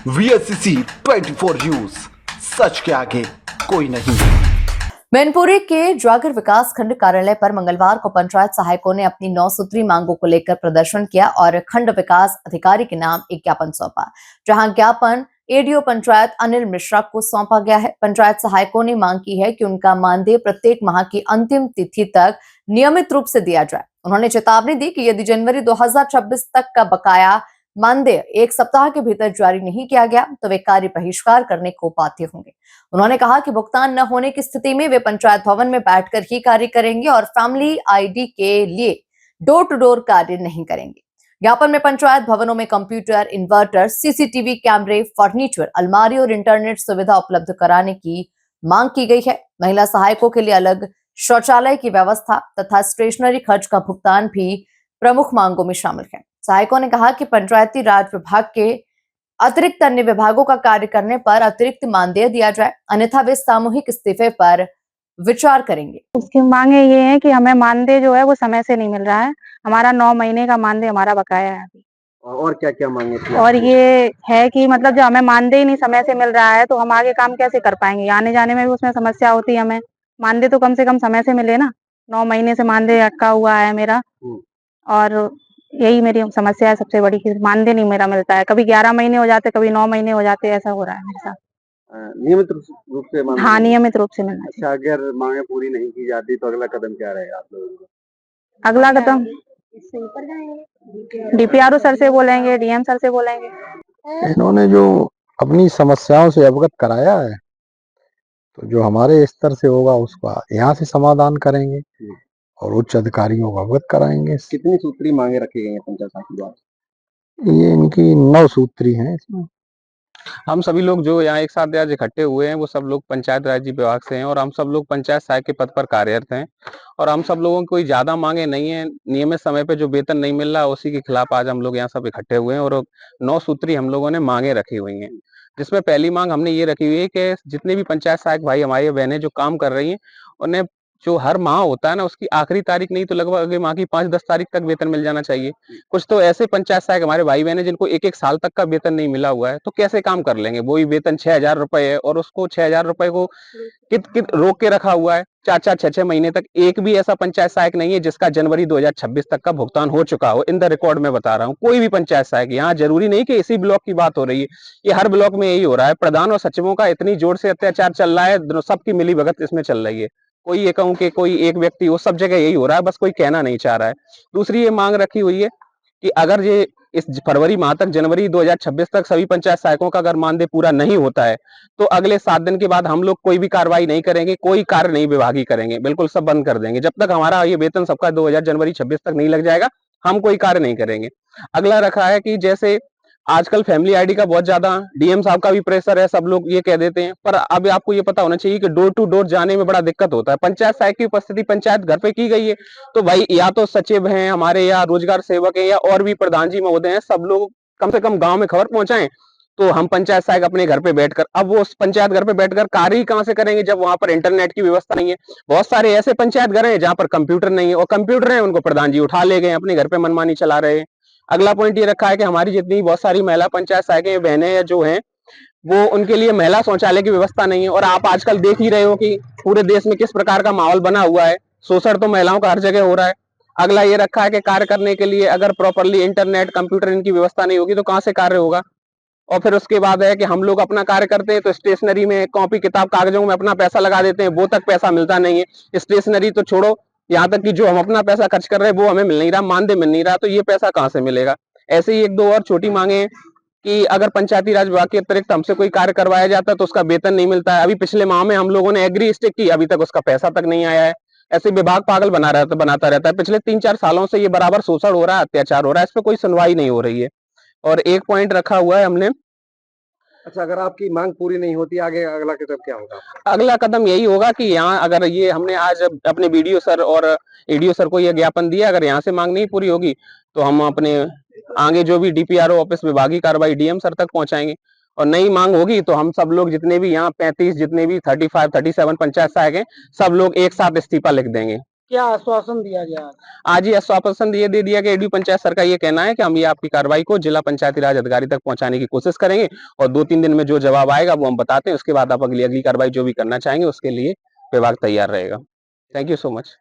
VSCC 24 news, सच के आगे कोई नहीं। मैनपुरी के जागर विकास खंड कार्यालय पर मंगलवार को पंचायत सहायकों ने अपनी 9 सूत्री मांगों को लेकर प्रदर्शन किया और खंड विकास अधिकारी के नाम एक ज्ञापन सौंपा, जहां ज्ञापन एडीओ पंचायत अनिल मिश्रा को सौंपा गया है। पंचायत सहायकों ने मांग की है कि उनका मानदेय प्रत्येक माह की अंतिम तिथि तक नियमित रूप से दिया जाए। उन्होंने चेतावनी दी कि यदि जनवरी 2026 तक का बकाया मानदेय एक सप्ताह के भीतर जारी नहीं किया गया तो वे कार्य बहिष्कार करने को बाध्य होंगे। उन्होंने कहा कि भुगतान न होने की स्थिति में वे पंचायत भवन में बैठकर ही कार्य करेंगे और फैमिली आईडी के लिए डोर टू डोर कार्य नहीं करेंगे। ज्ञापन में पंचायत भवनों में कंप्यूटर, इन्वर्टर, सीसीटीवी कैमरे, फर्नीचर, अलमारी और इंटरनेट सुविधा उपलब्ध कराने की मांग की गई है। महिला सहायकों के लिए अलग शौचालय की व्यवस्था तथा स्टेशनरी खर्च का भुगतान भी प्रमुख मांगों में शामिल है। सहायकों ने कहा कि पंचायती राज विभाग के अतिरिक्त अन्य विभागों का कार्य करने पर अतिरिक्त मानदेय दिया जाए, अन्यथा वे सामूहिक इस्तीफे पर विचार करेंगे। उसकी मांगे ये है कि हमें मानदेय जो है वो समय से नहीं मिल रहा है। हमारा 9 महीने का मानदेय हमारा बकाया है अभी। और क्या क्या मांगे थी? और ये है कि मतलब जो हमें मानदेय ही नहीं समय से मिल रहा है तो हम आगे काम कैसे कर पाएंगे, आने जाने में भी उसमें समस्या होती है। हमें मानदेय तो कम से कम समय से मिले ना। 9 महीने से मानदेय अटका हुआ है मेरा और यही मेरी समस्या है सबसे बड़ी कि मानदेय नहीं मेरा मिलता है। कभी 11 महीने हो जाते, कभी 9 महीने हो जाते, ऐसा हो रहा है मेरे साथ। नियमित रूप से मांगे? हाँ, नियमित रूप से मिलना चाहिए। अच्छा, अगर मांगे पूरी नहीं की जाती तो अगला कदम क्या रहेगा आप लोगों का? अगला कदम डीपीआरओ सर से बोलेंगे, डीएम सर से बोलेंगे। इन्होंने जो अपनी समस्याओं से अवगत कराया है तो जो हमारे स्तर से होगा उसका यहाँ से समाधान करेंगे और उच्च अधिकारियों को अवगत कराएंगे। कितनी सूत्री मांगे रखी गई हैं पंचायत समिति द्वारा? ये इनकी 9 सूत्री हैं। इसमें हम सभी लोग जो यहाँ एक साथ आज इकट्ठे हुए हैं वो सब लोग पंचायत राज विभाग से हैं और हम सब लोग पंचायत सहायक के पद पर कार्यरत हैं और हम सब लोगों की कोई ज्यादा मांगे नहीं है। नियमित समय पे जो वेतन नहीं मिल रहा उसी के खिलाफ आज हम लोग यहाँ सब इकट्ठे हुए हैं और 9 सूत्री हम लोगों ने मांगे रखी हुई हैं, जिसमें पहली मांग हमने ये रखी हुई है कि जितने भी पंचायत सहायक भाई हमारी बहनें जो काम कर रही हैं उन्हें जो हर माह होता है ना उसकी आखिरी तारीख नहीं तो लगभग अगले माह की 5-10 तारीख तक वेतन मिल जाना चाहिए। कुछ तो ऐसे पंचायत सहायक हमारे भाई बहन जिनको 1-1 साल तक का वेतन नहीं मिला हुआ है, तो कैसे काम कर लेंगे? वो ही वेतन 6,000 रुपए है और उसको 6,000 रुपए को कित रोक के रखा हुआ है 4-4, 6-6 महीने तक। एक भी ऐसा पंचायत सहायक नहीं है जिसका जनवरी 2026 तक का भुगतान हो चुका हो। इन द रिकॉर्ड में बता रहा हूँ, कोई भी पंचायत सहायक। यहाँ जरूरी नहीं कि इसी ब्लॉक की बात हो रही है, ये हर ब्लॉक में यही हो रहा है। प्रधान और सचिवों का इतनी जोर से अत्याचार चल रहा है, सबकी मिली भगत इसमें चल रही है। कोई ये कहूं कि कोई एक व्यक्ति हो, सब जगह यही हो रहा है, बस कोई कहना नहीं चाह रहा है। दूसरी ये मांग रखी हुई है कि अगर ये इस फरवरी माह तक, जनवरी 2026 तक सभी पंचायत सहायकों का अगर मानदेय पूरा नहीं होता है तो अगले 7 दिन के बाद हम लोग कोई भी कार्रवाई नहीं करेंगे, कोई कार्य नहीं विभागीय करेंगे, बिल्कुल सब बंद कर देंगे। जब तक हमारा ये वेतन सबका 2000 जनवरी 26 तक नहीं लग जाएगा हम कोई कार्य नहीं करेंगे। अगला रखा है कि जैसे आजकल फैमिली आईडी का बहुत ज्यादा डीएम साहब का भी प्रेशर है, सब लोग ये कह देते हैं, पर अब आपको ये पता होना चाहिए कि डोर टू डोर जाने में बड़ा दिक्कत होता है। पंचायत सहायक की उपस्थिति पंचायत घर पे की गई है तो भाई या तो सचिव हैं हमारे या रोजगार सेवक हैं या और भी प्रधान जी महोदय हैं, सब लोग कम से कम गांव में खबर पहुंचाएं तो हम पंचायत सहायक अपने घर पे बैठकर, अब वो पंचायत घर पे बैठकर कार्य ही कहां से करेंगे जब वहां पर इंटरनेट की व्यवस्था नहीं है। बहुत सारे ऐसे पंचायत घर हैं जहां पर कंप्यूटर नहीं है और कंप्यूटर है उनको प्रधान जी उठा ले गए, अपने घर पे मनमानी चला रहे हैं। अगला पॉइंट ये रखा है कि हमारी जितनी बहुत सारी महिला पंचायत सहायक बहनें जो हैं वो उनके लिए महिला शौचालय की व्यवस्था नहीं है और आप आजकल देख ही रहे हो कि पूरे देश में किस प्रकार का माहौल बना हुआ है। शोषण तो महिलाओं का हर जगह हो रहा है। अगला ये रखा है कि कार्य करने के लिए अगर प्रॉपरली इंटरनेट कंप्यूटर इनकी व्यवस्था नहीं होगी तो कहाँ से कार्य होगा। और फिर उसके बाद है कि हम लोग अपना कार्य करते हैं तो स्टेशनरी में कॉपी किताब कागजों में अपना पैसा लगा देते हैं, वो तक पैसा मिलता नहीं है। स्टेशनरी तो छोड़ो, यहाँ तक कि जो हम अपना पैसा खर्च कर रहे हैं वो हमें मिल नहीं रहा, मानदेय मिल नहीं रहा, तो ये पैसा कहाँ से मिलेगा। ऐसे ही 1-2 और छोटी मांगे हैं कि अगर पंचायती राज विभाग के अतिरिक्त हमसे कोई कार्य करवाया जाता है तो उसका वेतन नहीं मिलता है। अभी पिछले माह में हम लोगों ने एग्री स्टिक की, अभी तक उसका पैसा तक नहीं आया है। ऐसे विभाग पागल बनाता रहता है। पिछले 3-4 सालों से ये बराबर शोषण हो रहा है, अत्याचार हो रहा है, इस पर कोई सुनवाई नहीं हो रही है। और एक पॉइंट रखा हुआ है हमने। अच्छा, अगर आपकी मांग पूरी नहीं होती आगे अगला कदम क्या होगा? अगला कदम यही होगा कि यहाँ अगर ये हमने आज अपने बीडीओ सर और एडीओ सर को ये ज्ञापन दिया, अगर यहाँ से मांग नहीं पूरी होगी तो हम अपने आगे जो भी डीपीआरओ ऑफिस विभागीय कार्रवाई डीएम सर तक पहुंचाएंगे और नई मांग होगी तो हम सब लोग जितने भी यहाँ 35 जितने भी 35-37 पंचायत सहायक हैं सब लोग एक साथ इस्तीफा लिख देंगे। क्या आश्वासन दिया गया? आज ये आश्वासन दे दिया कि एडी पंचायत सर का ये कहना है कि हम ये आपकी कार्रवाई को जिला पंचायती राज अधिकारी तक पहुंचाने की कोशिश करेंगे और 2-3 दिन में जो जवाब आएगा वो हम बताते हैं। उसके बाद आप अगली कार्रवाई जो भी करना चाहेंगे उसके लिए विभाग तैयार रहेगा। Thank you so much.